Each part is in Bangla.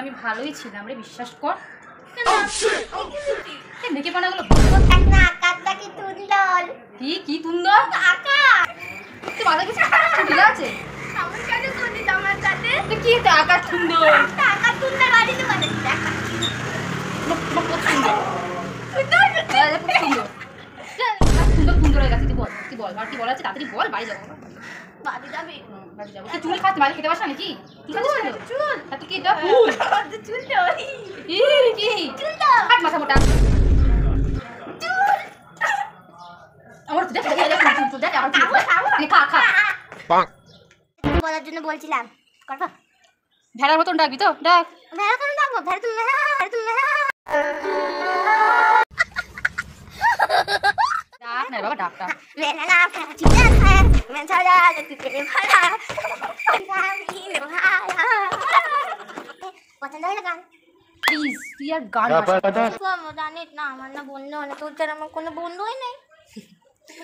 আমি ভালোই ছিলাম রে, বিশ্বাস কর। মেকে বানাগুলো কি কি তুন্দর তুই বাজার কিছু ঢিলা আছে কি টাকা সুন্দর সুন্দর হয়ে গেছে। তুই বল আর কি বলা আছে, তাড়াতাড়ি বল। বাড়ি যাবো, বাড়ি যাবি? বাড়ি যাবো। তুই চুল খাতে বাড়ি খেতে পারছ নাকি? তুই চুল তুই কি এটা ফুল চুল কি হাত মাথা মোটা আমার তো দেখ দেখ আমার খা খা বলার জন্য বলছিলাম করবা। ভেড়ার মতন ডাকবি তো? ডাক। ভেড়া কেন ডাকবো? ভেড়া তুমি ডাক না বাবা, ডাক ডাক। মেরা নাম চিতা হ্যায় मैं चला तेरे भला পছন্দ হলো গান? প্লিজ তুই আর গান জানিস না আমার না বন্ধু অনেক, তোর ছাড়া আমার কোনো বন্ধুই নেই।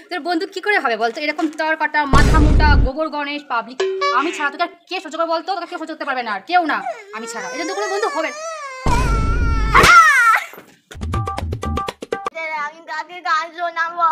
তোর বন্ধু কি করে হবে বলতো? এরকম তর কাটা মাথা মোটা গোবর গণেশ পাবলিক আমি ছাড়া তোকে কে সহ্য করে বলতো? তোকে কেউ সহ্য করতে পারবে না, আর কেউ না আমি ছাড়া। এটা তো কোনো বন্ধু হবে না। আমি কাকে গান শোনাবো?